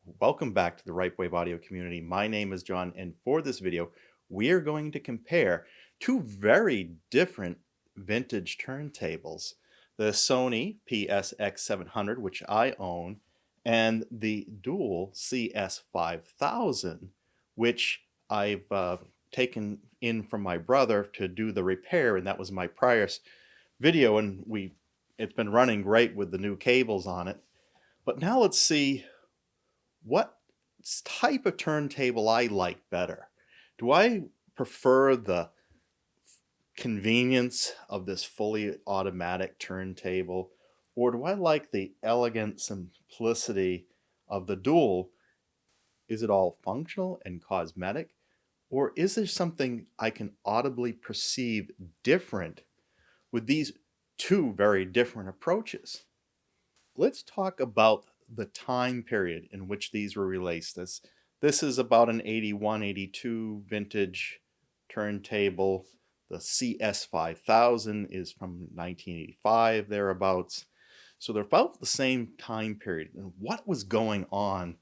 Welcome back to the Ripewave audio community. My name is John, and for this video, we are going to compare two very different vintage turntables. The Sony PS-X700, which I own, and the Dual CS5000, which I've taken in from my brother to do the repair, and that was my prior video, and it's been running great with the new cables on it. But now let's see what type of turntable I like better. Do I prefer the convenience of this fully automatic turntable, or do I like the elegant simplicity of the Dual? Is it all functional and cosmetic, or is there something I can audibly perceive different with these two very different approaches? Let's talk about the time period in which these were released. This is about an 81, 82 vintage turntable. The CS5000 is from 1985, thereabouts. So they're about the same time period. And what was going on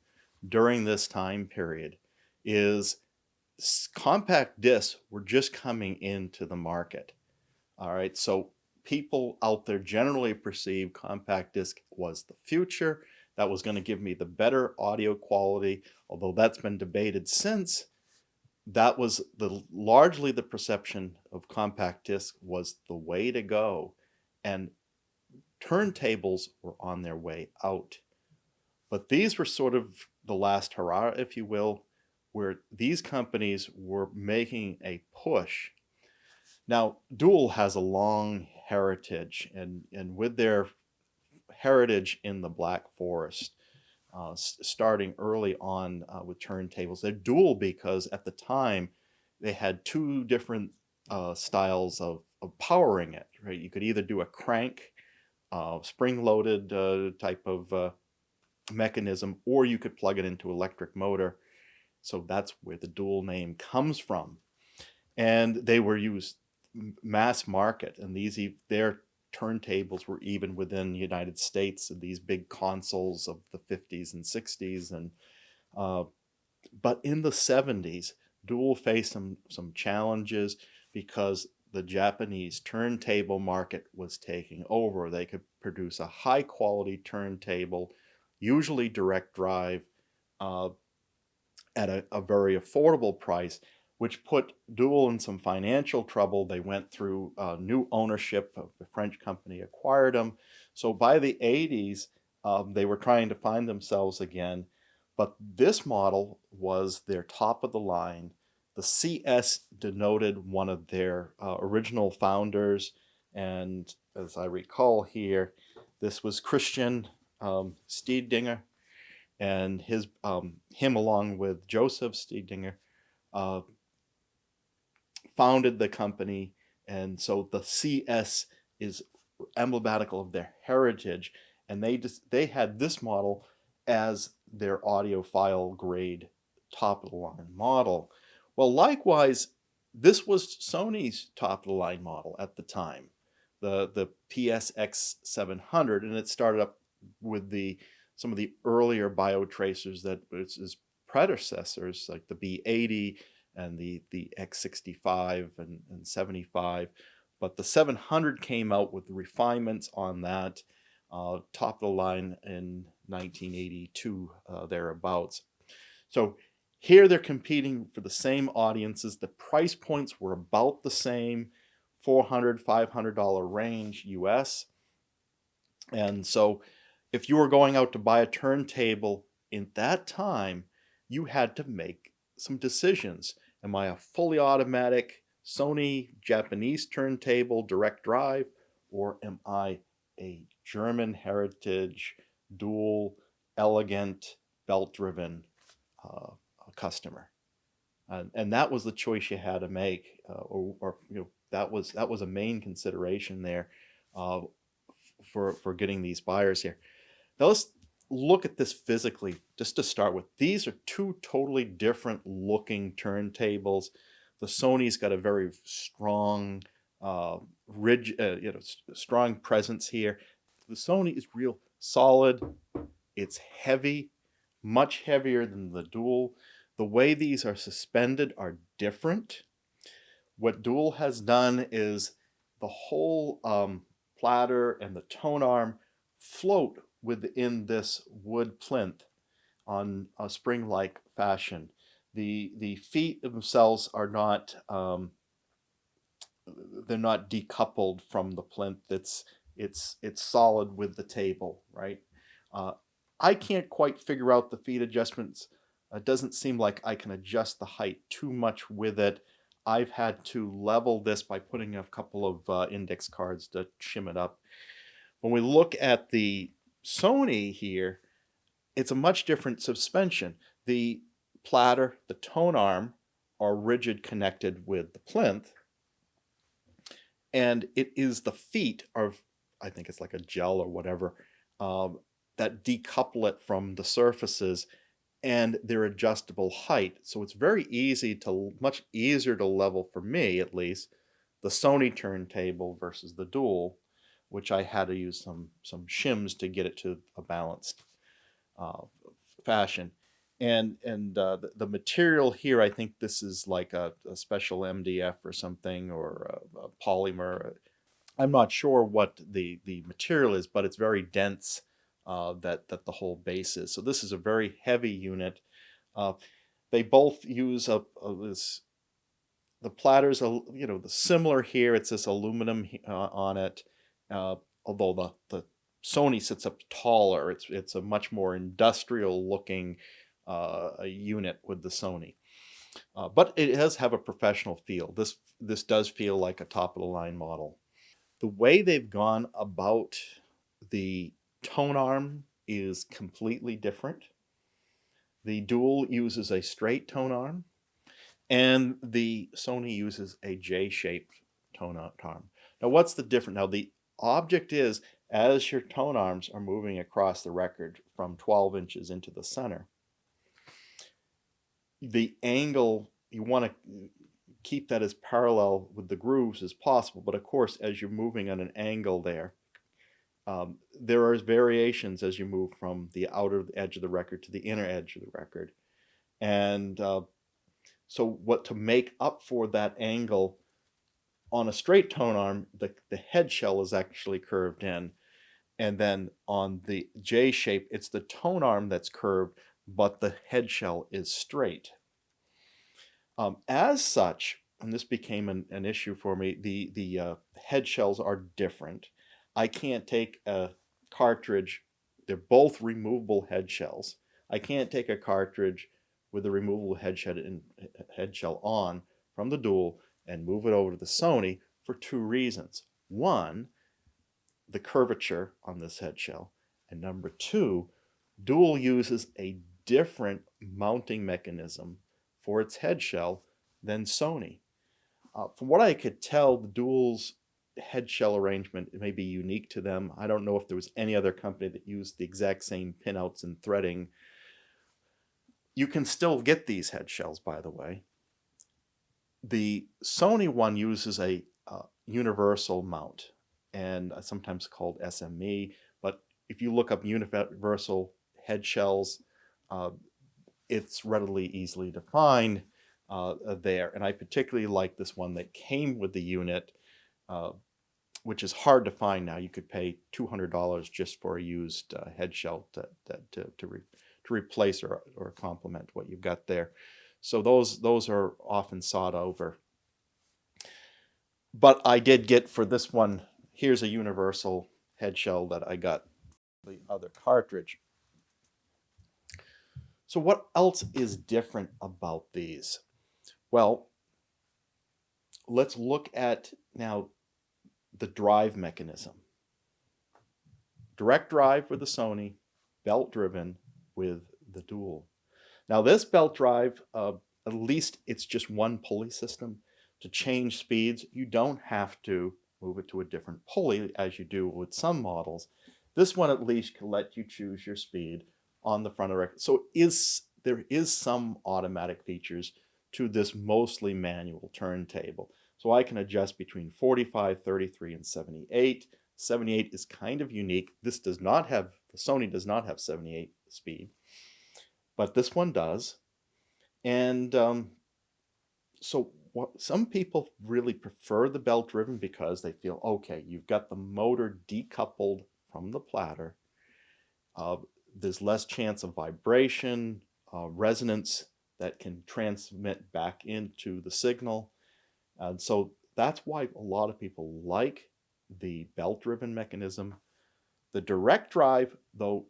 during this time period is compact discs were just coming into the market. All right, so people out there generally perceive compact disc was the future. That was going to give me the better audio quality, although that's been debated since. That was largely the perception of compact disc was the way to go, and turntables were on their way out. But these were sort of the last hurrah, if you will, where these companies were making a push. Now, Dual has a long heritage, and with their heritage in the Black Forest, starting early on with turntables. They're Dual because at the time they had two different styles of powering it. Right, you could either do a crank, spring-loaded type of mechanism, or you could plug it into electric motor. So that's where the Dual name comes from, and they were used mass market, and their turntables were even within the United States, these big consoles of the 50s and 60s, and but in the 70s, Dual faced some challenges because the Japanese turntable market was taking over. They could produce a high quality turntable, usually direct drive, at a very affordable price, which put Dual in some financial trouble. They went through new ownership of the French company acquired them. So by the 80s, they were trying to find themselves again. But this model was their top of the line. The CS denoted one of their original founders. And as I recall here, this was Christian Stedinger, and him along with Joseph Stedinger founded the company, and so the CS is emblematical of their heritage, and they had this model as their audiophile grade top of the line model. Well, likewise, this was Sony's top of the line model at the time, the PS-X700, and it started up with some of the earlier Biotracers that its predecessors, like the B80 and the X65 and 75. But the 700 came out with refinements on that, top of the line in 1982, thereabouts. So here they're competing for the same audiences. The price points were about the same, $400, $500 range US. And so if you were going out to buy a turntable in that time, you had to make some decisions. Am I a fully automatic Sony Japanese turntable direct drive, or am I a German heritage Dual elegant belt-driven customer? And that was the choice you had to make, or that was a main consideration there for getting these buyers here. Now let's look at this physically just to start with. These are two totally different looking turntables. The Sony's got a very strong, strong presence here. The Sony is real solid. It's heavy. much heavier than the Dual. The way these are suspended are different. What Dual has done is the whole platter and the tone arm float within this wood plinth on a spring-like fashion. The feet themselves are not they're not decoupled from the plinth. It's solid with the table, right? I can't quite figure out the feet adjustments. It doesn't seem like I can adjust the height too much with it. I've had to level this by putting a couple of index cards to shim it up. When we look at the Sony here, it's a much different suspension. The platter, the tone arm are rigid connected with the plinth, and it is the feet are, I think it's like a gel or whatever, that decouple it from the surfaces, and their adjustable height. So it's very easy to, much easier to level, for me at least, the Sony turntable versus the Dual, which I had to use some shims to get it to a balanced fashion. And the material here, I think this is like a special MDF or something, or a polymer. I'm not sure what the material is, but it's very dense, that the whole base is. So this is a very heavy unit. They both use the platters, the similar here. It's this aluminum on it, although the Sony sits up taller. It's a much more industrial looking unit with the Sony, but it does have a professional feel. This does feel like a top of the line model. The way they've gone about the tone arm is completely different. The Dual uses a straight tone arm, and the Sony uses a J-shaped tone arm. Now, what's the difference? Now, the object is, as your tone arms are moving across the record from 12 inches into the center, the angle, you want to keep that as parallel with the grooves as possible. But of course, as you're moving on an angle there are variations as you move from the outer edge of the record to the inner edge of the record. And so what to make up for that angle, on a straight tone arm, the head shell is actually curved in. And then on the J shape, it's the tone arm that's curved, but the head shell is straight. As such, and this became an issue for me, the head shells are different. I can't take a cartridge. They're both removable head shells. I can't take a cartridge with a removable head shell on from the Dual and move it over to the Sony for two reasons. One, the curvature on this head shell, and number two, Dual uses a different mounting mechanism for its head shell than Sony. From what I could tell, the Dual's head shell arrangement, it may be unique to them. I don't know if there was any other company that used the exact same pinouts and threading. You can still get these head shells, by the way. The Sony one uses a universal mount, and sometimes called SME, but if you look up universal head shells, it's readily easily defined there. And I particularly like this one that came with the unit, which is hard to find now. You could pay $200 just for a used head shell to replace or complement what you've got there. So those are often sought over. But I did get, for this one, here's a universal head shell that I got the other cartridge. So what else is different about these? Well, let's look at now the drive mechanism. Direct drive with the Sony, belt driven with the Dual. Now this belt drive, at least it's just one pulley system. To change speeds, you don't have to move it to a different pulley as you do with some models. This one at least can let you choose your speed on the front of the record. So there is some automatic features to this mostly manual turntable. So I can adjust between 45, 33, and 78. 78 is kind of unique. This does not have, the Sony does not have 78 speed. but this one does. And so some people really prefer the belt driven because they feel, okay, you've got the motor decoupled from the platter. There's less chance of vibration, resonance that can transmit back into the signal. And so that's why a lot of people like the belt-driven mechanism. The direct drive, though,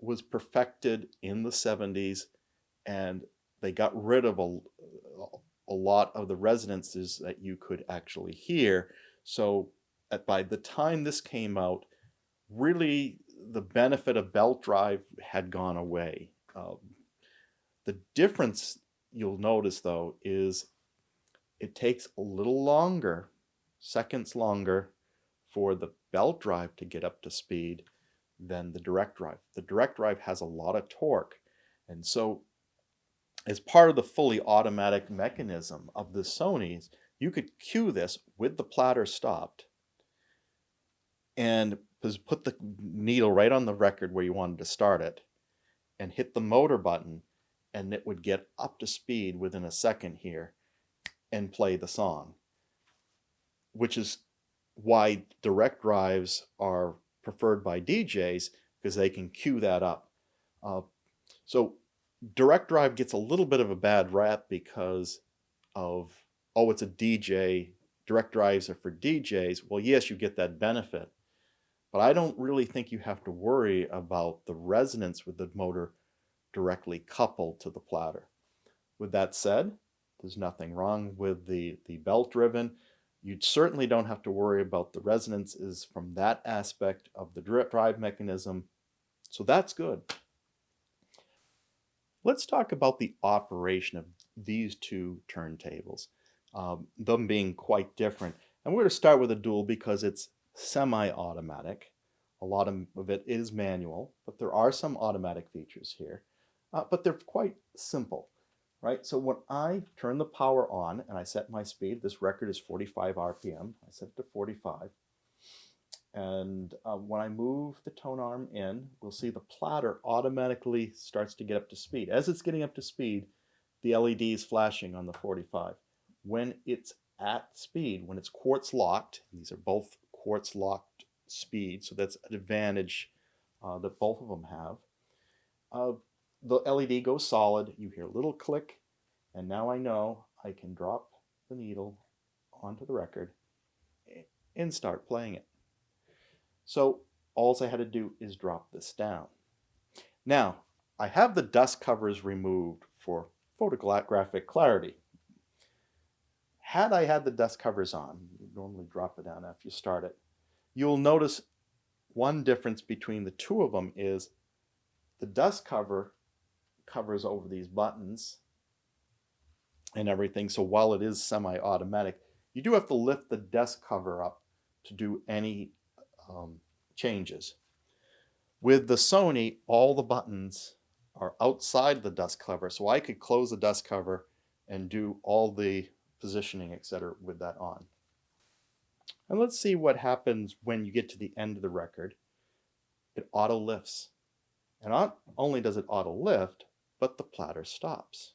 was perfected in the 70s, and they got rid of a lot of the resonances that you could actually hear. So by the time this came out, really the benefit of belt drive had gone away. The difference you'll notice, though, is it takes a little longer, seconds longer, for the belt drive to get up to speed than the direct drive. The direct drive has a lot of torque, and so as part of the fully automatic mechanism of the Sonys, you could cue this with the platter stopped and put the needle right on the record where you wanted to start it and hit the motor button, and it would get up to speed within a second here and play the song, which is why direct drives are preferred by DJs, because they can cue that up. So direct drive gets a little bit of a bad rap because of, oh, it's a DJ, direct drives are for DJs. Well, yes, you get that benefit, but I don't really think you have to worry about the resonance with the motor directly coupled to the platter. With that said, there's nothing wrong with the belt driven. You certainly don't have to worry about the resonances from that aspect of the drive mechanism. So that's good. Let's talk about the operation of these two turntables, them being quite different. And we're going to start with a dual because it's semi-automatic. A lot of it is manual, but there are some automatic features here. But they're quite simple, right? So when I turn the power on and I set my speed, this record is 45 RPM. I set it to 45. And when I move the tone arm in, we'll see the platter automatically starts to get up to speed. As it's getting up to speed, the LED is flashing on the 45. When it's at speed, when it's quartz locked, these are both quartz locked speeds, so that's an advantage that both of them have. The LED goes solid, you hear a little click, and now I know I can drop the needle onto the record and start playing it. So all I had to do is drop this down. Now, I have the dust covers removed for photographic clarity. Had I had the dust covers on, you normally drop it down after you start it, you'll notice one difference between the two of them is the dust cover covers over these buttons and everything. So while it is semi-automatic, you do have to lift the dust cover up to do any changes. With the Sony, all the buttons are outside the dust cover, so I could close the dust cover and do all the positioning, etc. with that on. And let's see what happens when you get to the end of the record. It auto lifts. And not only does it auto lift, but the platter stops.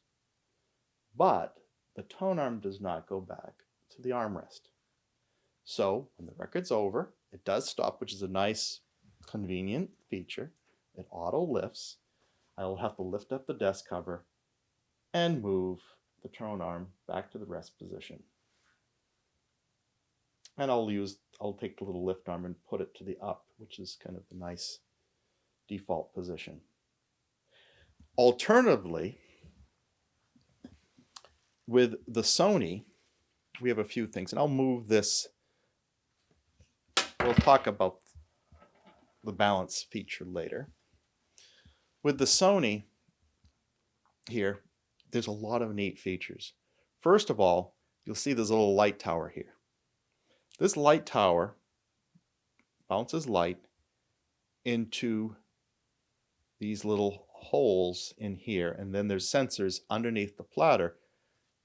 But the tone arm does not go back to the armrest. So when the record's over, it does stop, which is a nice, convenient feature. It auto lifts. I will have to lift up the desk cover and move the tone arm back to the rest position. And I'll take the little lift arm and put it to the up, which is kind of the nice default position. Alternatively, with the Sony, we have a few things, and I'll move this. We'll talk about the balance feature later. With the Sony here, there's a lot of neat features. First of all, you'll see there's a little light tower here. This light tower bounces light into these little holes in here, and then there's sensors underneath the platter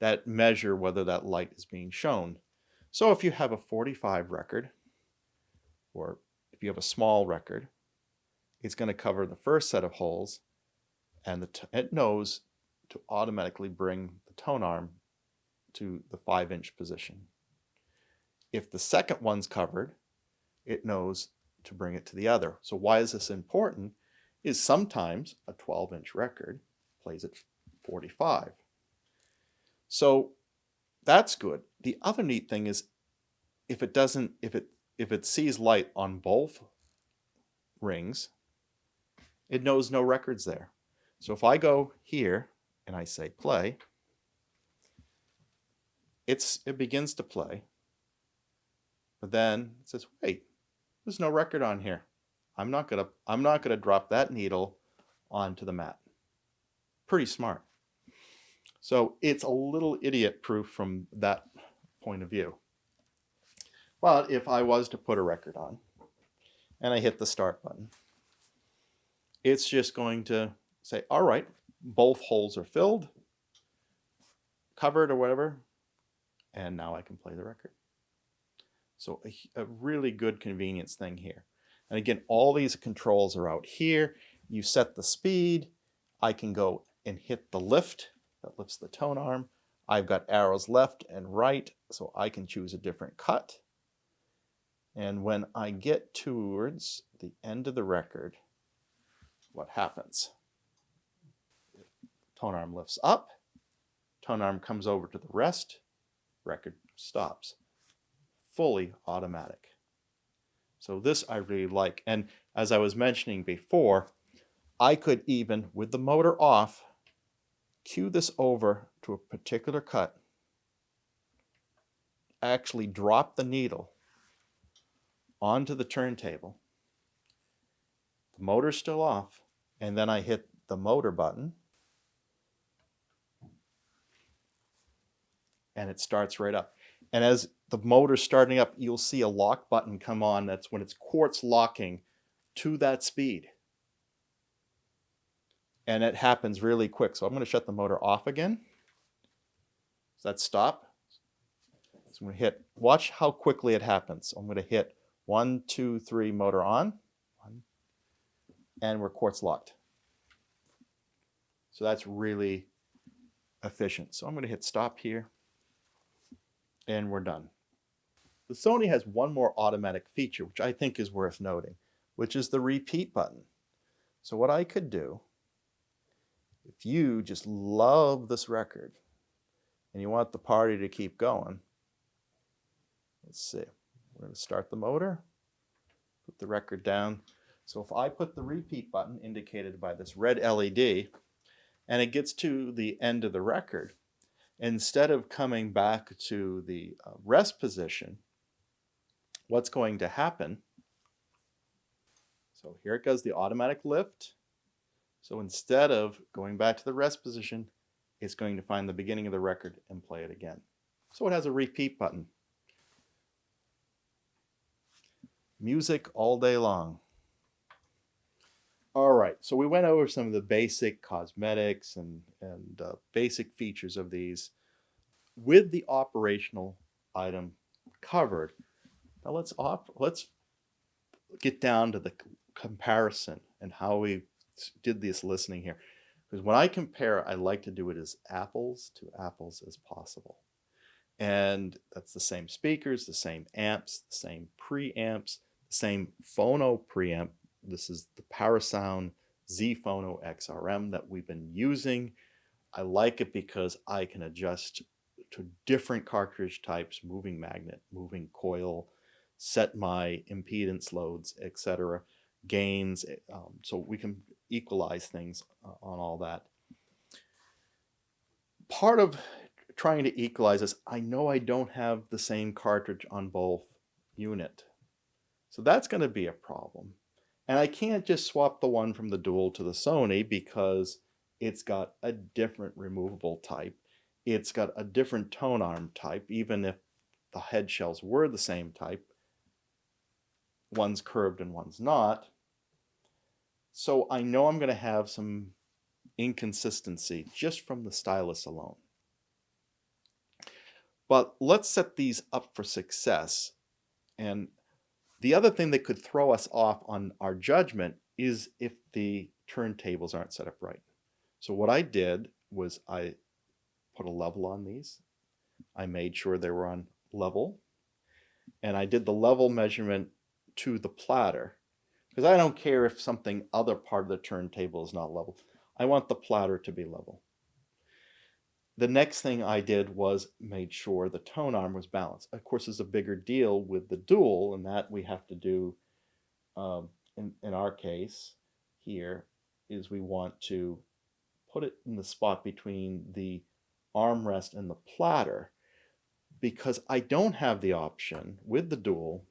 that measure whether that light is being shown. So if you have a 45 record, or if you have a small record, it's going to cover the first set of holes, and it knows to automatically bring the tone arm to the 5-inch position. If the second one's covered, it knows to bring it to the other. So why is this important? Is sometimes a 12-inch record plays at 45. So that's good. The other neat thing is if it sees light on both rings, it knows no records there. So if I go here and I say play, it begins to play, but then it says, wait, there's no record on here. I'm not gonna drop that needle onto the mat. Pretty smart. So it's a little idiot proof from that point of view. But if I was to put a record on and I hit the start button, it's just going to say, all right, both holes are filled, covered or whatever, and now I can play the record. So a really good convenience thing here. And again, all these controls are out here. You set the speed. I can go and hit the lift. That lifts the tone arm. I've got arrows left and right, so I can choose a different cut. And when I get towards the end of the record, what happens? Tone arm lifts up. Tone arm comes over to the rest. Record stops. Fully automatic. So this I really like. And as I was mentioning before, I could even, with the motor off, cue this over to a particular cut, actually drop the needle onto the turntable. The motor's still off, and then I hit the motor button, and it starts right up. And as the motor's starting up, you'll see a lock button come on. That's when it's quartz locking to that speed. And it happens really quick. So I'm going to shut the motor off again. So that's stop. So I'm going to hit, watch how quickly it happens. So I'm going to hit 1, 2, 3, motor on. And we're quartz locked. So that's really efficient. So I'm going to hit stop here. And we're done. The Sony has one more automatic feature, which I think is worth noting, which is the repeat button. So what I could do, if you just love this record and you want the party to keep going, let's see, we're going to start the motor, put the record down. So if I put the repeat button indicated by this red LED and it gets to the end of the record, instead of coming back to the rest position, what's going to happen? So here it goes, the automatic lift. So instead of going back to the rest position, it's going to find the beginning of the record and play it again. So it has a repeat button. Music all day long. All right, so we went over some of the basic cosmetics and basic features of these. With the operational item covered, now let's get down to the comparison and how we did this listening here. Because when I compare, I like to do it as apples to apples as possible. And that's the same speakers, the same amps, the same preamps, the same Phono preamp. This is the Parasound Zphono XRM that we've been using. I like it because I can adjust to different cartridge types, moving magnet, moving coil, set my impedance loads, etc., gains, so we can equalize things on all that. Part of trying to equalize this, I know I don't have the same cartridge on both unit. So that's going to be a problem. And I can't just swap the one from the Dual to the Sony because it's got a different removable type. It's got a different tone arm type, even if the head shells were the same type. One's curved and one's not. So I know I'm going to have some inconsistency just from the stylus alone. But let's set these up for success. And the other thing that could throw us off on our judgment is if the turntables aren't set up right. So what I did was I put a level on these. I made sure they were on level, and I did the level measurement to the platter, because I don't care if something other part of the turntable is not level. I want the platter to be level. The next thing I did was made sure the tone arm was balanced. Of course, there's a bigger deal with the dual, and that we have to do in our case here is we want to put it in the spot between the armrest and the platter, because I don't have the option with the dual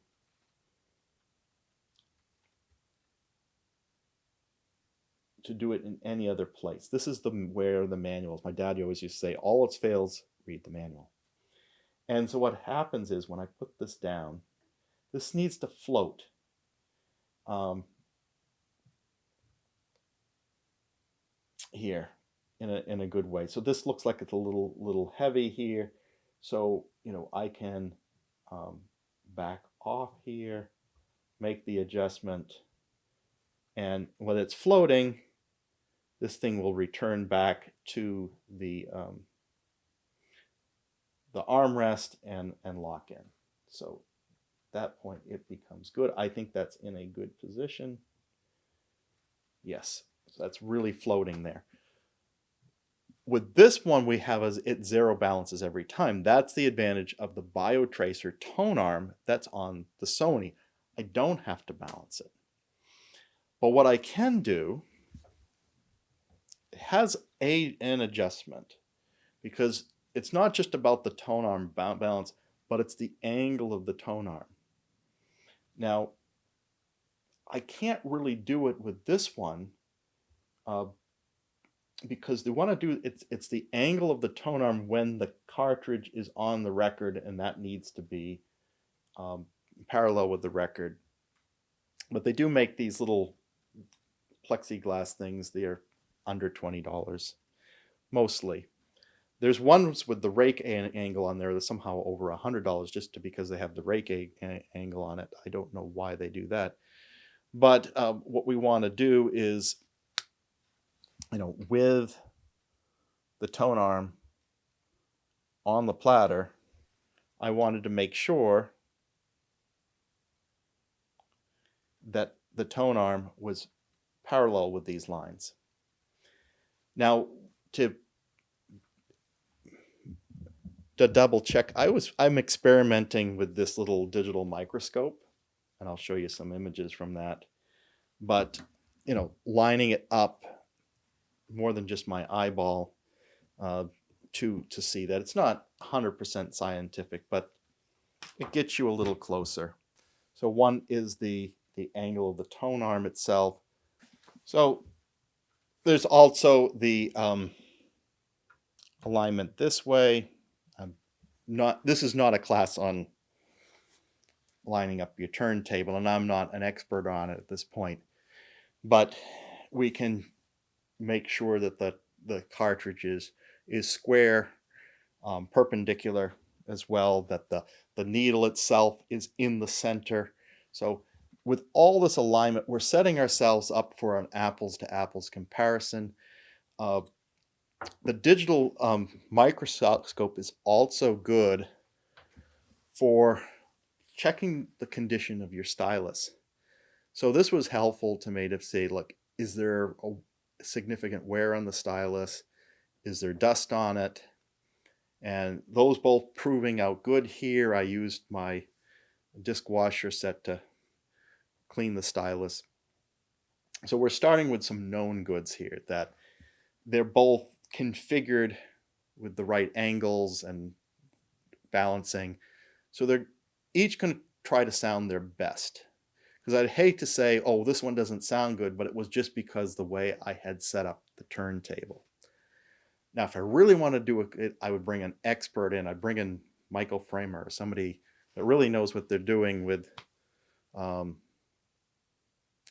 to do it in any other place. This is where the manual is. My dad always used to say, all else fails, read the manual. And so what happens is when I put this down, this needs to float. Here in a good way. So this looks like it's a little heavy here. So, I can back off here, make the adjustment, and when it's floating, this thing will return back to the armrest and lock in. So at that point it becomes good. I think that's in a good position. Yes, so that's really floating there. With this one, we have it zero balances every time. That's the advantage of the Biotracer tone arm that's on the Sony. I don't have to balance it. But what I can do, it has an adjustment, because it's not just about the tone arm balance, but it's the angle of the tone arm. Now, I can't really do it with this one, because they want to do it's the angle of the tone arm when the cartridge is on the record, and that needs to be parallel with the record. But they do make these little plexiglass things. They are under $20 mostly. There's ones with the rake angle on there that's somehow over $100 just because they have the rake angle on it. I don't know why they do that. But what we want to do is, with the tone arm on the platter, I wanted to make sure that the tone arm was parallel with these lines. Now, to double check, I'm experimenting with this little digital microscope, and I'll show you some images from that. But, lining it up more than just my eyeball to see that. It's not 100% scientific, but it gets you a little closer. So one is the angle of the tone arm itself. So there's also the alignment this way. This is not a class on lining up your turntable, and I'm not an expert on it at this point, but we can make sure that the cartridge is square, perpendicular as well, that the needle itself is in the center. So with all this alignment, we're setting ourselves up for an apples to apples comparison. The digital microscope is also good for checking the condition of your stylus. So this was helpful to me to say, look, is there a significant wear on the stylus? Is there dust on it? And those both proving out good here. I used my disc washer set to clean the stylus. So we're starting with some known goods here, that they're both configured with the right angles and balancing. So they're each going to try to sound their best. Because I'd hate to say, oh, this one doesn't sound good, but it was just because the way I had set up the turntable. Now, if I really want to do it, I would bring an expert in. I'd bring in Michael Framer, or somebody that really knows what they're doing with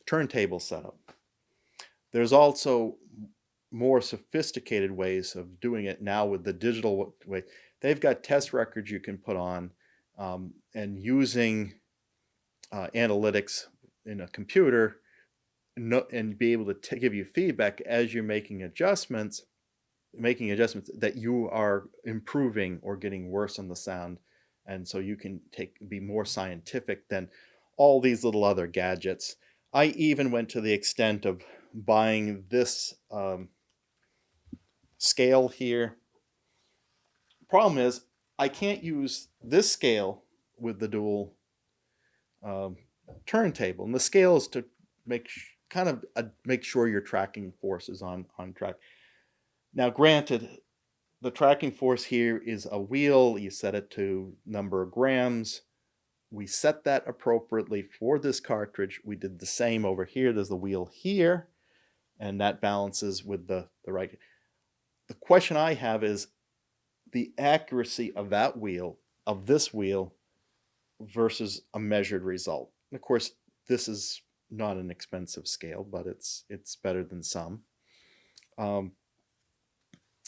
turntable setup. There's also more sophisticated ways of doing it now with the digital way. They've got test records you can put on, and using analytics in a computer, and be able to give you feedback as you're making adjustments that you are improving or getting worse on the sound. And so you can be more scientific than all these little other gadgets. I even went to the extent of buying this scale here. Problem is, I can't use this scale with the dual turntable. And the scale is to make sure your tracking force is on track. Now, granted, the tracking force here is a wheel. You set it to number of grams. We set that appropriately for this cartridge. We did the same over here. There's the wheel here, and that balances with the right. The question I have is the accuracy of that wheel, of this wheel, versus a measured result. And of course, this is not an expensive scale, but it's better than some.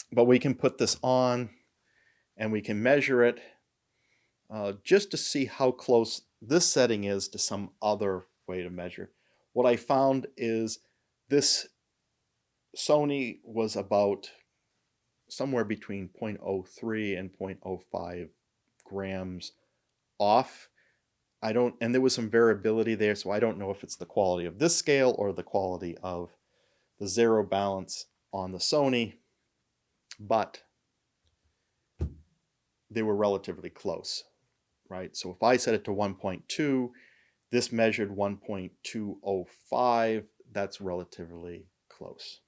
But we can put this on and we can measure it just to see how close this setting is to some other way to measure. What I found is this Sony was about somewhere between 0.03 and 0.05 grams off. And there was some variability there, so I don't know if it's the quality of this scale or the quality of the zero balance on the Sony, but they were relatively close, right? So if I set it to 1.2, this measured 1.205, that's relatively close.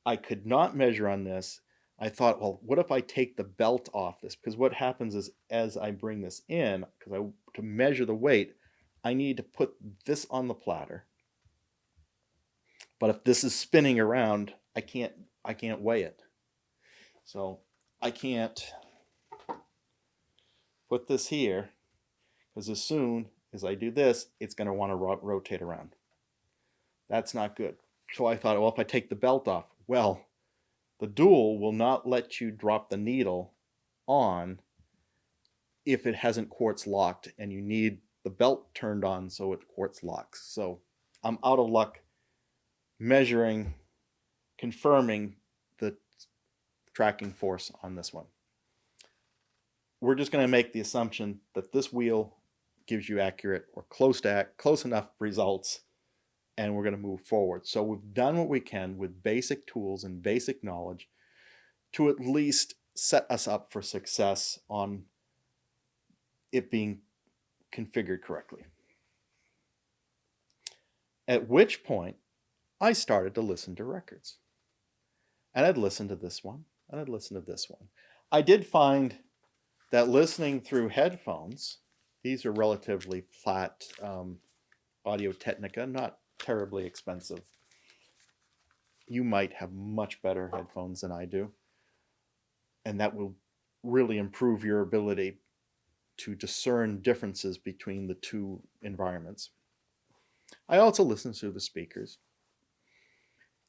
I could not measure on this. I thought, well, what if I take the belt off this? Because what happens is as I bring this in, to measure the weight, I need to put this on the platter. But if this is spinning around, I can't weigh it. So I can't put this here, because as soon as I do this, it's going to want to rotate around. That's not good. So I thought, well, if I take the belt off, well, the Dual will not let you drop the needle on if it hasn't quartz locked, and you need the belt turned on so it quartz locks. So I'm out of luck measuring, confirming the tracking force on this one. We're just going to make the assumption that this wheel gives you accurate or close enough results, and we're going to move forward. So we've done what we can with basic tools and basic knowledge to at least set us up for success on it being configured correctly. At which point, I started to listen to records. And I'd listen to this one, and I'd listen to this one. I did find that listening through headphones, these are relatively flat Audio-Technica, not terribly expensive. You might have much better headphones than I do, and that will really improve your ability to discern differences between the two environments. I also listened through the speakers.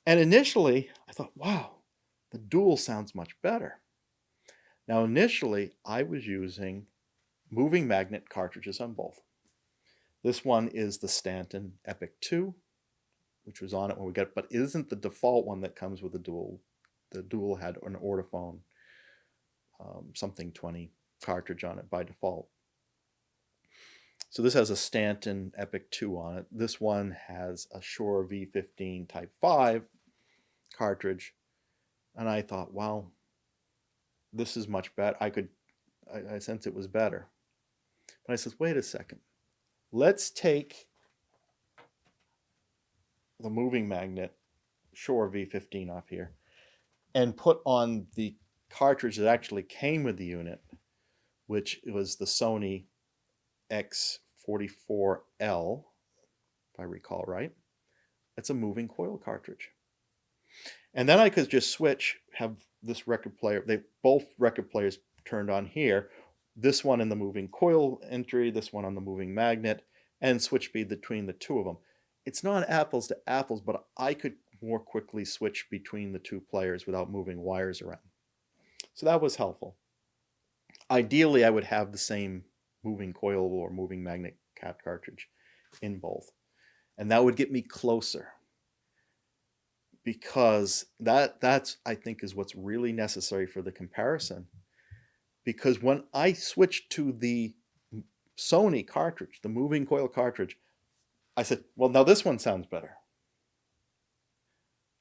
And initially, I thought, wow, the Dual sounds much better. Now, initially, I was using moving magnet cartridges on both. This one is the Stanton Epic 2, which was on it when we got it, but it isn't the default one that comes with the Dual. The Dual had an Ortophone something 20 cartridge on it by default. So this has a Stanton Epic 2 on it. This one has a Shure V15 Type 5 cartridge. And I thought, wow, this is much better. I sensed it was better. But I said, wait a second. Let's take the moving magnet Shure V15 off here and put on the cartridge that actually came with the unit, which was the Sony X44L, if I recall right. It's a moving coil cartridge. And then I could just have this record player, both record players turned on here, this one in the moving coil entry, this one on the moving magnet, and switch speed between the two of them. It's not apples to apples, but I could more quickly switch between the two players without moving wires around. So that was helpful. Ideally, I would have the same moving coil or moving magnet cartridge in both. And that would get me closer, because that's I think is what's really necessary for the comparison. Because when I switched to the Sony cartridge, the moving coil cartridge, I said, well, now this one sounds better.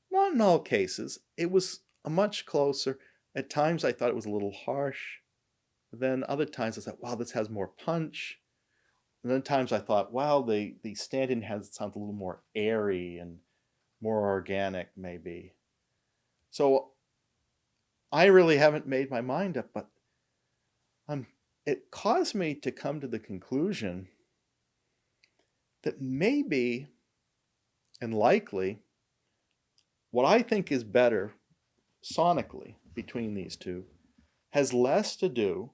Not in all cases. It was a much closer. At times I thought it was a little harsh. Then other times I thought, wow, this has more punch. And then times I thought, wow, the stand-in sounds a little more airy and more organic, maybe. So I really haven't made my mind up, but it caused me to come to the conclusion that maybe and likely what I think is better sonically between these two has less to do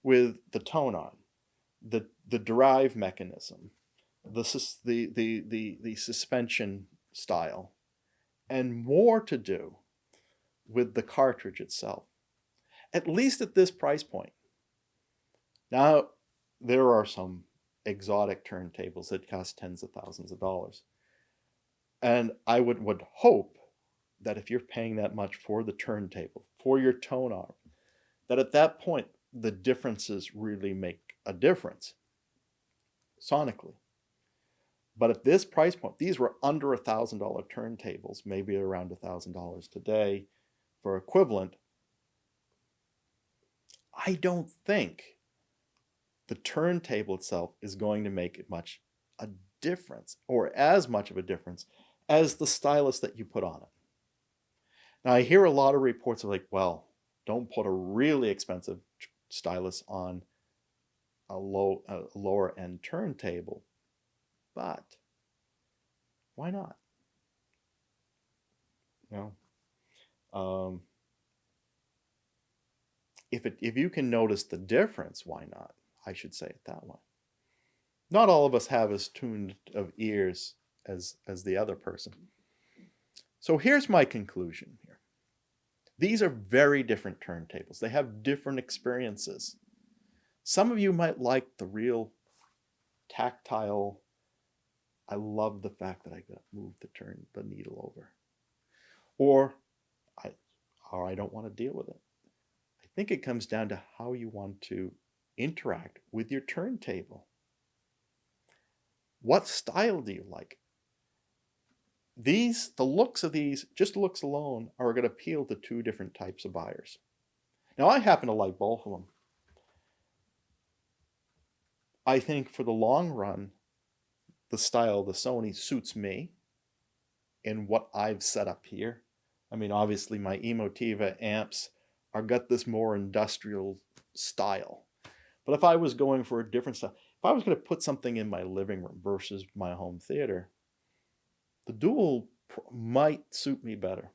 with the tone arm, the drive mechanism, the suspension style, and more to do with the cartridge itself, at least at this price point. Now, there are some exotic turntables that cost tens of thousands of dollars. And I would hope that if you're paying that much for the turntable, for your tone arm, that at that point, the differences really make a difference sonically. But at this price point, these were under $1,000 turntables, maybe around $1,000 today for equivalent. I don't think the turntable itself is going to make a difference, or as much of a difference as the stylus that you put on it. Now, I hear a lot of reports of like, well, don't put a really expensive stylus on a lower end turntable, but why not? You know, if you can notice the difference, why not? I should say it that way. Not all of us have as tuned of ears as the other person. So here's my conclusion here. These are very different turntables. They have different experiences. Some of you might like the real tactile, I love the fact that I got moved to turn the needle over. Or I don't want to deal with it. I think it comes down to how you want to interact with your turntable. What style do you like? The looks of these, just looks alone, are going to appeal to two different types of buyers. Now, I happen to like both of them. I think for the long run, the style of the Sony suits me in what I've set up here. I mean, obviously my Emotiva amps are got this more industrial style. But if I was going for a different style, if I was going to put something in my living room versus my home theater, the Dual might suit me better.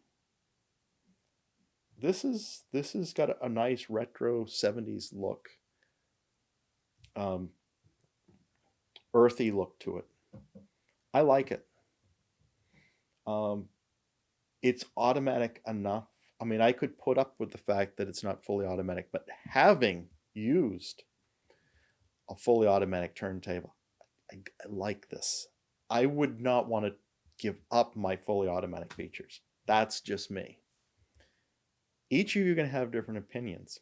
This has got a nice retro 70s look, earthy look to it. I like it. It's automatic enough. I mean, I could put up with the fact that it's not fully automatic, but having used a fully automatic turntable, I like this. I would not want to give up my fully automatic features. That's just me. Each of you are going to have different opinions.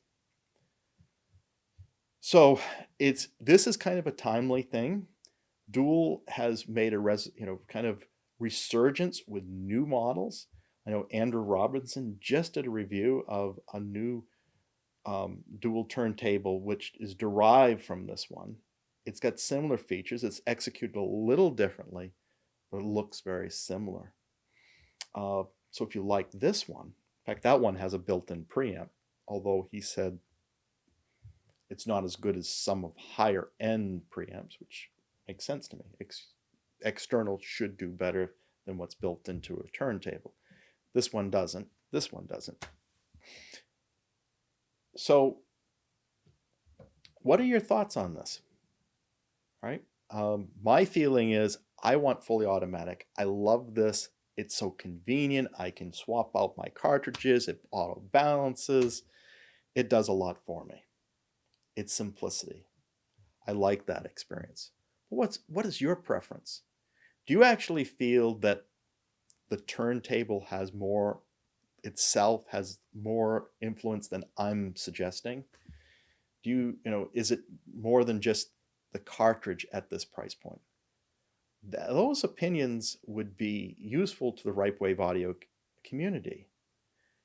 So this is kind of a timely thing. Dual has made a kind of resurgence with new models. I know Andrew Robinson just did a review of a new dual turntable, which is derived from this one. It's got similar features. It's executed a little differently, but it looks very similar. So if you like this one, in fact, that one has a built-in preamp, although he said it's not as good as some of higher-end preamps, which makes sense to me. External should do better than what's built into a turntable. This one doesn't. This one doesn't. So what are your thoughts on this? Right? My feeling is I want fully automatic. I love this. It's so convenient. I can swap out my cartridges. It auto balances. It does a lot for me. It's simplicity. I like that experience. But what is your preference? Do you actually feel that the turntable has more itself has more influence than I'm suggesting? Is it more than just the cartridge at this price point? Those opinions would be useful to the Ripewave audio community.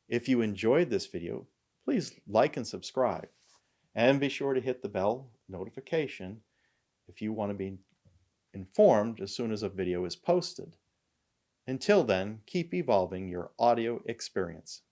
If you enjoyed this video, please like and subscribe, and be sure to hit the bell notification if you want to be informed as soon as a video is posted. Until then, keep evolving your audio experience.